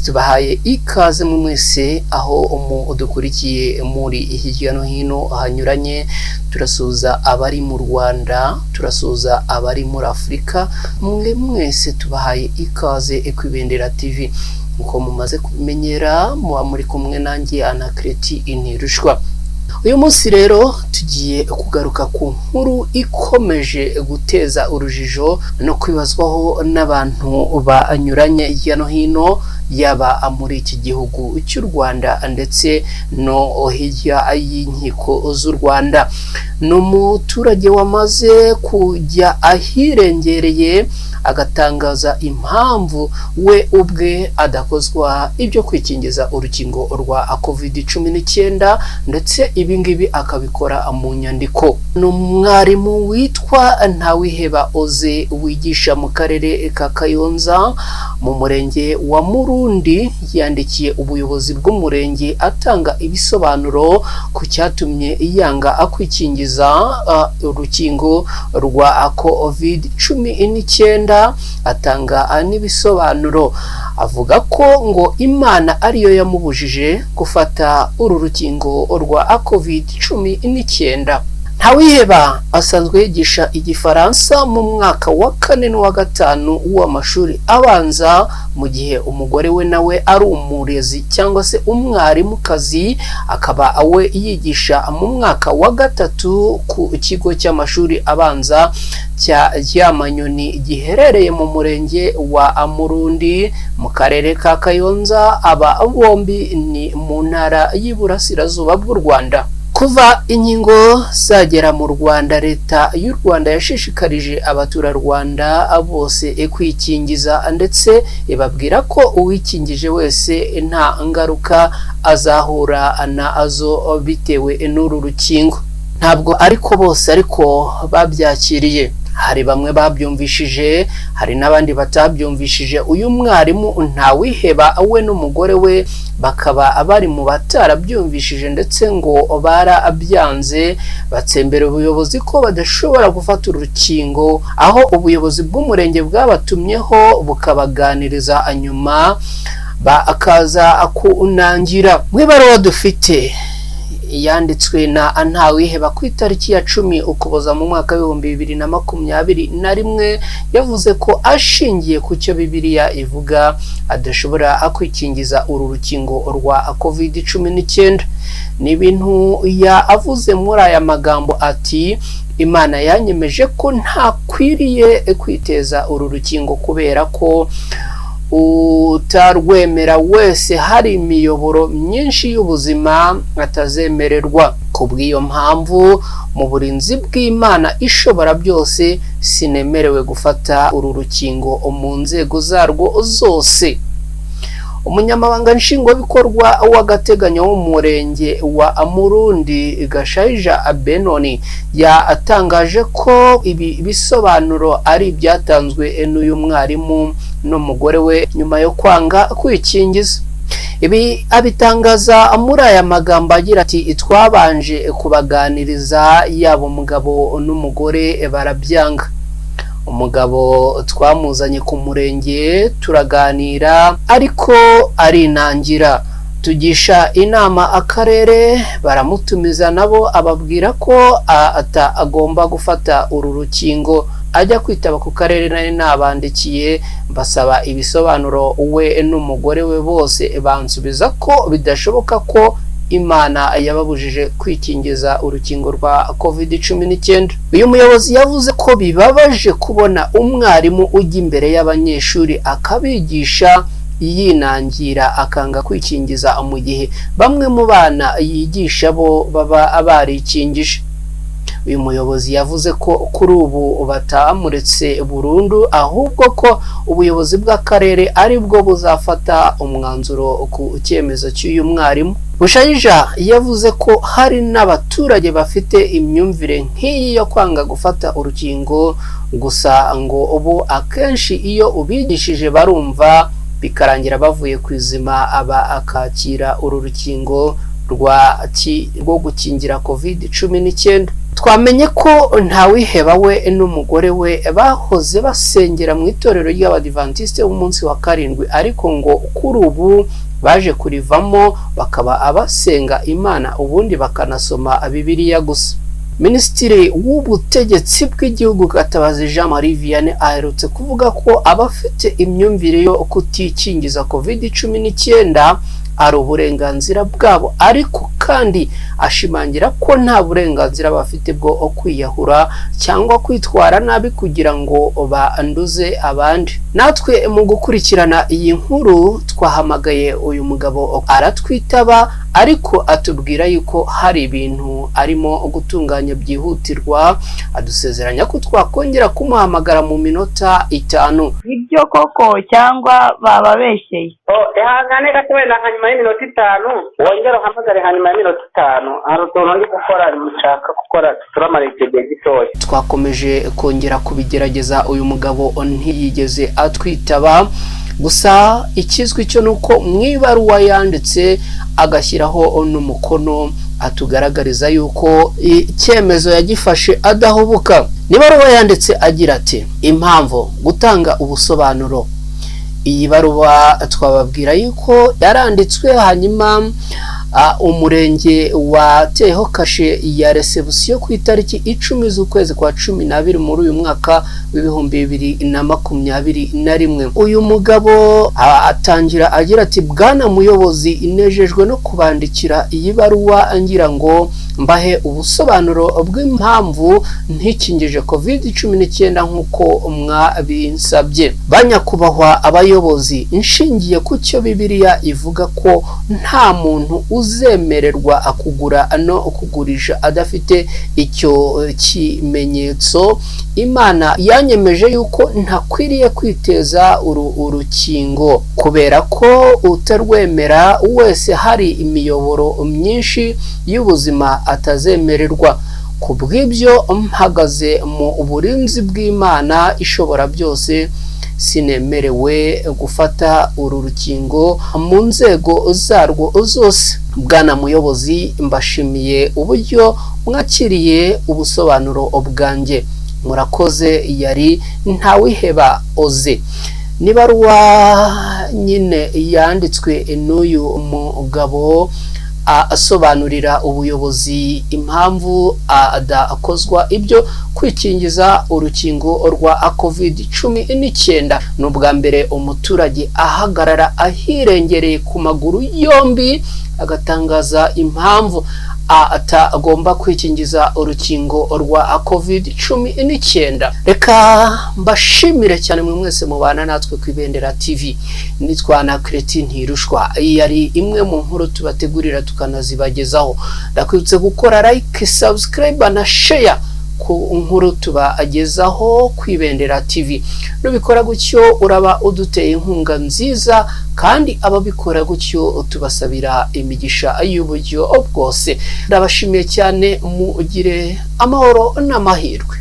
tubahaye ikaze mu mwese aho udukurikiye muri hirya no hino hanyuranye. Turasuza abari mu Rwanda, turasuza abari muri Afrika, mwese tubahaye ikaze Ekwibendera TV. Uko mumaze kubimenyera muba muri kumwe nanjye Anakreti Intirushwa. Uyu munsi rero tugiye kugaruka ku nkuru ikomeje guteza urujijo no kwibazwaho n'abantu banyuranye hirya no hino, yaba muri iki gihugu cy'u Rwanda ndetse no hirya y'inkiko z'u Rwanda. N'umuturage wamaze kujya ahirengereye agatangaza impamvu we ubwe adakozwa ibyo kwikingiza urukingo rwa COVID-19 ndetse ibingibi akabikora mu nyandiko. N'umwarimu witwa Ntawiheba Oze wigisha mu karere ka Kayonza mu murenge wa Murundi yandikiye ubuyobozi bw'umurenge atanga ibisobanuro ku cyatumye yanga akwikingiza urukingo rwa COVID-19. Atanga n'ibisobanuro avuga ko ngo Imana ariyo yamubujije gufata uru rukingo rwa COVID-19. Ntawiheba asanzwe yigisha igifaransa mu mwaka wa 4 n'uwa 5 w'amashuri abanza, mu gihe umugore we nawe ari umurezi cyangwa se umwarimukazi, akaba we yigisha mu mwaka wa 3 ku kigo cy'amashuri abanza cya Ryamanyoni giherereye mu murenge wa Murundi mu karere ka Kayonza. Aba bombi ni mu ntara y'Iburasirazuba bw'u Rwanda. Kuva inkingo zagera mu Rwanda, leta y'u Rwanda yashishikarije abaturarwanda bose kwikingiza ndetse ibabwira ko uwikingije wese nta ngaruka azahura nazo bitewe n'uru rukingo. Ntabwo ariko bose ariko babyakiriye. Hari bamwe babyumvishije, hari n'abandi batabyumvishije. Uyu mwarimu Ntawiheba we n'umugore we bakaba bari mu batarabyumvishije ndetse ngo barabyanze, batsembera ubuyobozi ko badashobora gufata urukingo, aho ubuyobozi bw'umurenge bwabatumyeho bukabaganiriza, nyuma bakaza kunangira. Mu ibaruwa dufite yanditswe na Ntawiheba ku itariki ya 10 Ukuboza mu mwaka wa 2021, yavuze ko ashingiye ku cyo Bibiliya ivuga adashobora kwikingiza uru rukingo rwa COVID-19. Ni ibintu yavuze muri aya magambo ati: Imana yanyemeje ko ntakwiriye kwiteza uru rukingo kubera ko utarwemera wese hari imiyoboro myinshi y'ubuzima atazemererwa. Kubw'iyo mpamvu, mu burinzi bw'Imana ishobora byose, sinemerewe gufata uru rukingo mu nzego zarwo zose. Umunyamabanga nshingwabikorwa w'agateganyo w'umurenge wa Murundi Gashayija Benoni yatangaje ko ibi bisobanuro ari ibyatanzwe n'uyu mwarimu n'umugore we nyuma yo kwanga kwikingiza. Ibi abitangaza muri aya magambo agira ati: twabanje kubaganiriza, yaba umugabo n'umugore barabyanga. Umugabo twamuzanye ku murenge turaganira ariko arinangira, tugisha inama akarere, baramutumiza nabo ababwira ko atagomba gufata uru rukingo. Ajya kwitaba ku karere nari nabandikiye basaba ibisobanuro, we n'umugore we bose bansubiza ko bidashoboka ko Imana yababujije kwikingiza urukingo rwa COVID-19. Uyu muyobozi yavuze ko bibabaje kubona umwarimu ujya imbere y'abanyeshuri akabigisha yinangira akanga kwikingiza, mu gihe bamwe mu bana yigisha bo baba barikingije. Uyu muyobozi yavuze ko kuri ubu batamuretse burundu, ahubwo ko ubuyobozi bw'akarere ari bwo buzafata umwanzuro ku cyemezo cy'uyu mwarimu. Bushayija yavuze ko hari n'abaturage bafite imyumvire nk'iyi yo kwanga gufata urukingo, gusa ngo ubu akenshi iyo ubigishije barumva, bikarangira bavuye ku izima akakira uru rukingo rwo gukingira COVID-19. twamenye ko Ntawiheba we n'umugore we bahoze basengera mu itorero ry'Abadiventiste b'umunsi wa karindwi, ariko ngo kuri ubu baje kurivamo bakaba abasenga Imana ubundi bakanasoma Bibiliya gusa. Minisitiri w'ubutegetsi bw'igihugu Gatabazi Jean Marie Vianney aherutse kuvuga ko abafite imyumvire yo kutikingiza COVID-19 ari uburenganzira bwabo, ariko kandi ashimangira ko nta burenganzira bafite bwo kwiyahura cyangwa kwitwara nabi kugira ngo banduze abandi. Natwe mu gukurikirana iyi nkuru twahamagaye uyu mugabo aratwitaba, ariko atubwira yuko hari ibintu arimo gutunganya byihutirwa, adusezeranya ko twakongera kumuhamagara mu minota 5. Ibyo koko cyangwa bababeshye? Ihangane gato wenda hanyuma y'iminota 5 wongera uhamagare hanyuma y'iminota 5. Hari utuntu ndi gukora mushaka gukora turamara igihe gitoya. Twakomeje kongera kubigerageza, uyu mugabo ntiyigeze atwitaba. Gusa ikizwi cyo nuko mwibaruwa yanditse agashyiraho n'umukono atugaragariza yuko icyemezo yagifashe adahubuka. Nibaruwa yanditse agira ati: impamvu gutanga ubusobanuro. Iyi baruwa twababwira yuko yaranditswe hanyuma umurenge wateho kashe ya reception ku itariki 10 z'ukwezi kwa 12 muri uyu mwaka w'2021. Uyu mugabo atangira agira ati: bwana muyobozi, inejejwe no kubandikira iyi baruwa ngira ngo mbahe ubusobanuro bw'impamvu ntikingije COVID-19 nk'uko mwabinsabye. Banyakubahwa abayobozi, inshingiye ku cyo Bibiliya ivuga ko nta muntu uzemererwa kugura no kugurisha adafite icyo kimenyetso, Imana yanyemeje yuko ntakwiriye kwiteza urukingo kubera ko utarwemera wese hari imiyoboro myinshi y'ubuzima atazemererwa. Kubw'ibyo mpagaze mu burinzi bw'Imana ishobora byose, sinemerewe gufata uru rukingo mu nzego zarwo zose. Bwana muyobozi, mbashimiye uburyo mwakiriye ubusobanuro bwanjye. Murakoze. Yari Ntawiheba Oze. Nibaruwa nyine yanditswe n'uyu mugabo asobanurira ubuyobozi impamvu adakozwa ibyo kwikingiza urukingo rwa COVID-19. N'ubwa mbere umuturage ahagarara ahirengereye ku maguru yombi agatangaza impamvu atagomba kwikingiza urukingo rwa COVID-19. Reka mbashimire cyane mwe mwese mubana natwe ku Ibendera TV. Nitwa na Cretin Ntirushwa. Yari imwe mu nkuru tubategurira tukanazibagezaho. Ndakwibutse gukora like, subscribe na share ku nkuru tubagezaho ku Ibendera TV. Nubikora gutyo uraba uduteye inkunga nziza, kandi ababikora gutyo tubasabira imigisha y'uburyo bwose. Ndabashimiye cyane, mugire amahoro n'amahirwe.